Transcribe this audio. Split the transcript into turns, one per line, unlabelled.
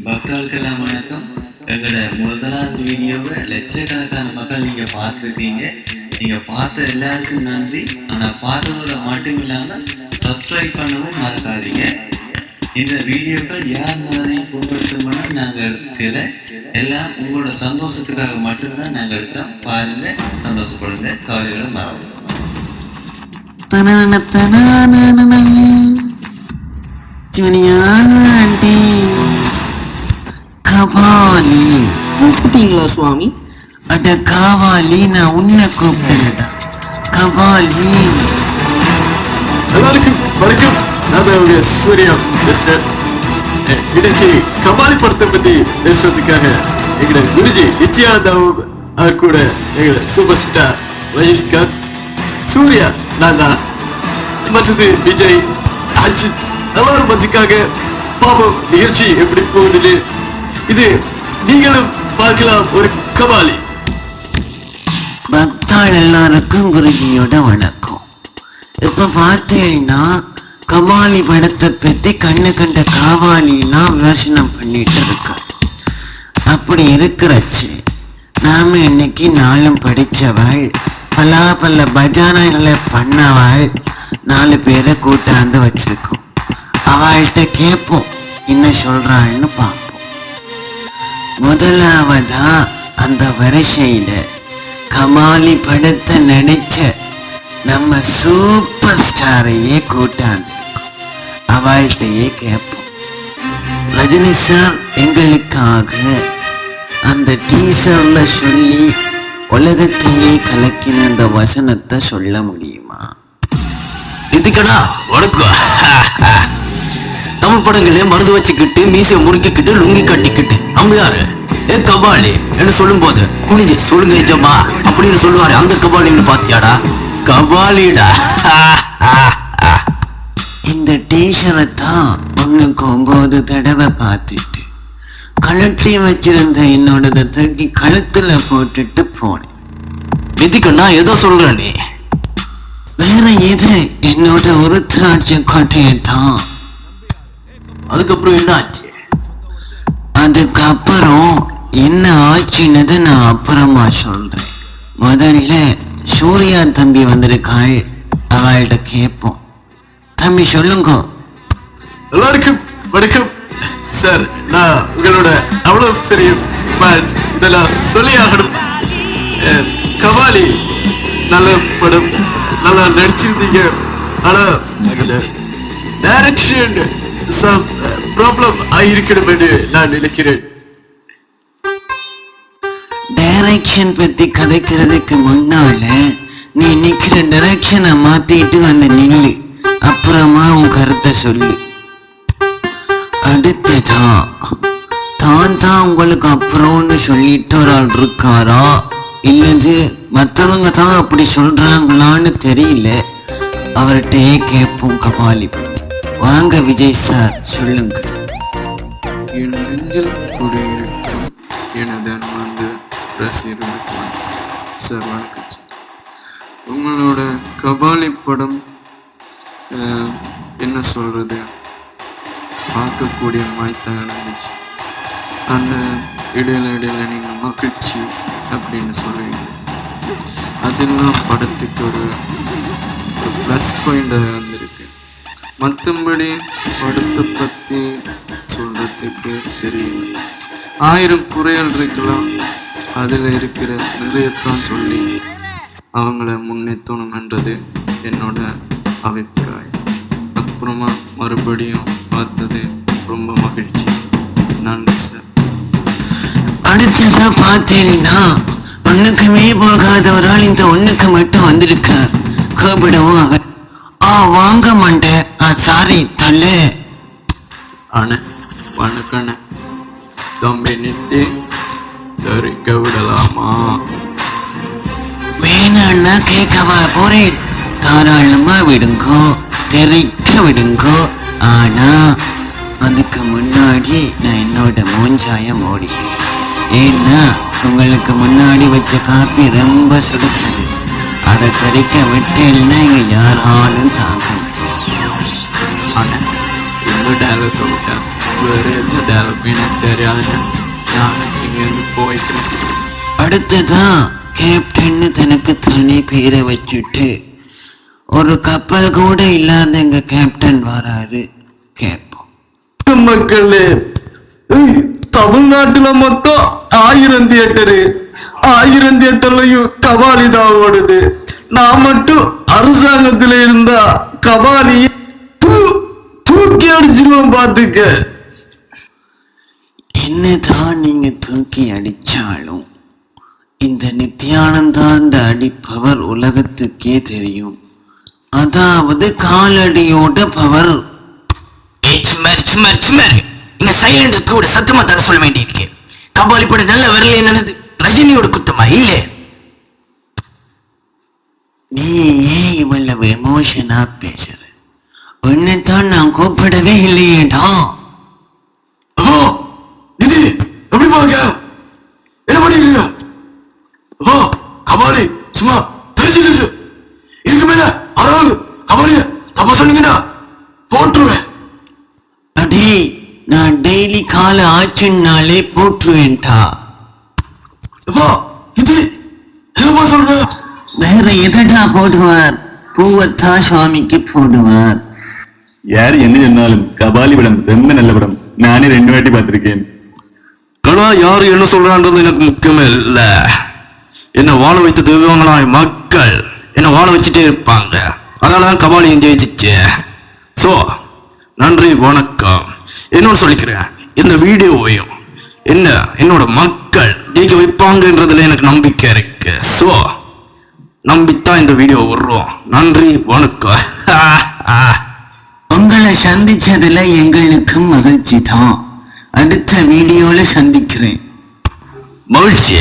பக்தர்களுக்கெல்லாம் வணக்கம். எங்களோட முதலாவது வீடியோவை லட்சக்கணக்கான மக்கள் நீங்கள் பார்த்துருக்கீங்க. நீங்கள் பார்த்த எல்லாருக்கும் நன்றி. ஆனால் பார்த்ததோட மட்டும் இல்லாமல் சப்ஸ்கிரைப் பண்ணவும் மறக்காதீங்க. இந்த வீடியோக்கள் யார் மாதிரியும் புண்படுத்தும் நாங்கள் எடுக்கல. எல்லாம் உங்களோட சந்தோஷத்துக்காக மட்டும்தான் நாங்கள் எடுக்கிறோம். பாருங்க, சந்தோஷப்படுங்க, கவலைகளை மறந்து
கபாலி
கூப்பிட்டீங்களா சுவாமி?
அட காவாலி, நான் உன்னை கூப்பிட்டேன்டா. கபாலி.
எல்லாருக்கும் வணக்கம். நான் உங்க சூர்யா பேசுறேன். இன்னைக்கு கபாலி படத்தை பத்தி பேசுறதுக்காக எங்களோட குருஜி நித்யானந்தாவும் அவர் கூட எங்களோட சூப்பர் ஸ்டார் ரஜினிகாந்த், சூர்யா, நான் தான், மற்றது விஜய், அஜித் எல்லாரும் மதிக்காக பாவம் நிகழ்ச்சி எப்படி போகுது இது நீங்களும் பார்க்கலாம். ஒரு கபாலி.
பக்தாள் எல்லாருக்கும் குருஜியோட வணக்கம். இப்ப பார்த்தீங்கன்னா கபாலி படத்தை பத்தி கண்ணு கண்ட காவாலிலாம் விமர்சனம் பண்ணிட்டு இருக்க. அப்படி இருக்கிறச்சு நாம இன்னைக்கு நாளும் படிச்சவள், பல பஜானைகளை பண்ணவள் 4 பேரை கூட்டாந்து வச்சிருக்கோம். அவள்கிட்ட கேட்போம் என்ன சொல்றாள்னு பார்ப்போம். முதலாவதா அந்த வரிசையில கபாலி படத்தை நடிச்ச நம்ம சூப்பர் ஸ்டாரையே கூட்டாந்து அவள்கிட்டயே கேட்போம். ரஜினி சார், எங்களுக்காக அந்த டீசர்ல சொல்லி உலகத்தையே கலக்கின அந்த வசனத்தை சொல்ல முடியுமா?
இதுக்கடா வணக்கம். தமிழ் படங்களே மருந்து வச்சுக்கிட்டு மீசை முறுக்கிக்கிட்டு லுங்கி கட்டிக்கிட்டு நம்ம யாரு ஏ கபாலி என்று சொல்லும் போது குனிஞ்சு சொல்லுங்க ஏஜம்மா அப்படின்னு சொல்லுவாரு. அந்த கபாலின்னு பாத்தியாடா? கபாலிடா.
இந்த டீஷரை தான் 9 தடவை பார்த்துட்டு கழட்டி வச்சிருந்த என்னோடதை தூக்கி கழுத்துல போட்டுட்டு போனேன்.
விதிக்கண்ணா ஏதோ சொல்ற நீ?
வேற எது? என்னோட உருத்ராட்ச கோட்டையை தான்.
அதுக்கப்புறம் என்ன ஆச்சு?
அதுக்கப்புறம் என்ன ஆச்சுன்னதை நான் அப்புறமா சொல்றேன். முதல்ல சூர்யா தம்பி வந்திருக்காள், அவள்கிட்ட கேட்போம். தம்பி சொல்லுங்க.
எல்லாருக்கும் வணக்கம் சார். நான் உங்களோட அவ்வளவு பெரிய இதெல்லாம் சொல்லி ஆகணும். கபாலி நல்ல படம், நல்லா நடிச்சிருந்தீங்க. ஆனா டைரக்ஷன் ப்ராப்ளம் ஆகியிருக்கணும் என்று நான் நினைக்கிறேன்.
டைரக்ஷன் பத்தி கதைக்கிறதுக்கு முன்னால நீ நிக்கிற டைரக்ஷனை மாத்திட்டு வந்து நில்லு, அப்புறமா உன் கருத்தை சொல்லு. அடுத்ததான் தான் உங்களுக்கு அப்புறம்னு சொல்லிட்டு ஒரு ஆள் இருக்காரா, இல்லது மற்றவங்க தான் அப்படி சொல்றாங்களான்னு தெரியல. அவர்கிட்டயே கேட்போம் கபாலி பத்தி. வாங்க விஜய் சார், சொல்லுங்க.
என் நெஞ்சில் குடியிருக்கும் எனது அன்பார்ந்த ரசிகர்களுக்கு சார் வணக்கம் சார். உங்களோட கபாலி படம் என்ன சொல்றது, பார்க்கக்கூடிய மாய்த்தான் இருந்துச்சு. அந்த இடையில நீங்கள் மகிழ்ச்சி அப்படின்னு சொல்லுவீங்க. அதெல்லாம் படத்துக்கு ஒரு ப்ளஸ் பாயிண்டாக இருந்திருக்கு. மற்றபடி படத்தை பற்றி சொல்கிறதுக்கு தெரியல. 1000 குறைகள் இருக்கலாம், அதில் இருக்கிற நிறையத்தான் சொல்லி அவங்கள முன்னேற்றணுன்றது என்னோட அபிப்பிராயம். அப்புறமா மறுபடியும் பார்த்தது ரொம்ப மகிழ்ச்சி. நன்றி சார்.
அடுத்ததா பார்த்தீங்கன்னா ஒண்ணுக்குமே போகாத ஒரு ஆள் இந்த ஒண்ணுக்கு மட்டும் வந்திருக்கார். கூப்பிடுவோம். அவர் வாங்க மாட்டேன். சாரி தள்ளு.
அண்ணே வணக்கண்ணே. தம்பி நித்தி தெரிக்க விடலாமா?
வேணான்னா கேட்கவா போறேன். தாராளமா விடுங்கோ, தெரிக்க விடுங்கோ. ஆனா அதுக்கு முன்னாடி நான் என்னோட மூஞ்சாய மூடிக்கிறேன். ஏன்னா உங்களுக்கு முன்னாடி வச்ச காப்பி ரொம்ப சுடுக்கிறது. அதை தெரிக்க விட்டேன்னா இங்க யாராலும் தாங்க.
அண்ணே இந்த டைலாக் விட்டேன்
வேற எந்த டயலாக் எனக்கு தெரியாதுன்னு நான் இங்கேருந்து போய்க்கிறேன்.
அடுத்ததான் கேப்டன்னு தனக்கு தனி பேரை வச்சுட்டு ஒரு கப்பல் கூட இல்லாத எங்க கேப்டன் வராரு. கேட்போம்.
மக்களே, தமிழ்நாட்டுல மொத்தம் 1000 தியேட்டரு, 1000 தியேட்டர்லயும் கபாலி தான் ஓடுது. நான் மட்டும் அரசாங்கத்துல இருந்தா கபாலி தூக்கி அடிச்சிருவோம் பாத்துக்க.
என்னதான் நீங்க தூக்கி அடிச்சாலும் இந்த நித்யானந்தாண்ட அடி பவர் உலகத்துக்கே தெரியும். அதாவது காலடியோட பவர்.
சும்மாரு இங்க சைலண்ட் கூட சத்தமா தர சொல்ல வேண்டியிருக்கு. கபாலி படம் நல்ல வரல என்னது ரஜினியோட குத்தமா இல்ல?
நீ ஏன் இவ்வளவு எமோஷனா பேசுற? உன்னைத்தான் நான் கூப்பிடவே இல்லையேடா.
இது எப்படி பாக்க என்ன பண்ணிட்டு இருக்க? கபாலி சும்மா தெரிஞ்சுட்டு இருக்கு. இதுக்கு மேல அதாவது கபாலிய தப்பா சொன்னீங்கன்னா போட்டுருவேன்.
அடே, நான் டெய்லி காலை ஆச்சுன்னாலே போட்டுருவேன்டா.
இது என்னப்பா சொல்ற?
வேற எதடா போடுவார்? பூவத்தான் சுவாமிக்கு போடுவார்.
யார் என்ன சொன்னாலும் கபாலி படம் ரொம்ப நல்ல படம். நானே 2 வாட்டி பார்த்திருக்கேன்.
ஆனா யாரு என்ன சொல்றான்றது எனக்கு முக்கியமே இல்ல. என்ன வாழ வைத்த தெய்வங்களாய் மக்கள் என்ன வாழ வச்சுட்டே இருப்பாங்க. அதெல்லாம் கபாலியும் ஜெயிச்சிச்சு. ஸோ நன்றி வணக்கம். இன்னொன்று சொல்லிக்கிறேன், இந்த வீடியோவையும் என்னோட மக்கள் ஜெயிக்க வைப்பாங்கன்றதுல எனக்கு நம்பிக்கை இருக்கு. ஸோ நம்பித்தான் இந்த வீடியோ வர்றோம். நன்றி வணக்கம்.
உங்களை சந்திச்சதுல எங்களுக்கு மகிழ்ச்சி தான். அடுத்த வீடியோல சந்திக்கிறேன்.
மகிழ்ச்சி.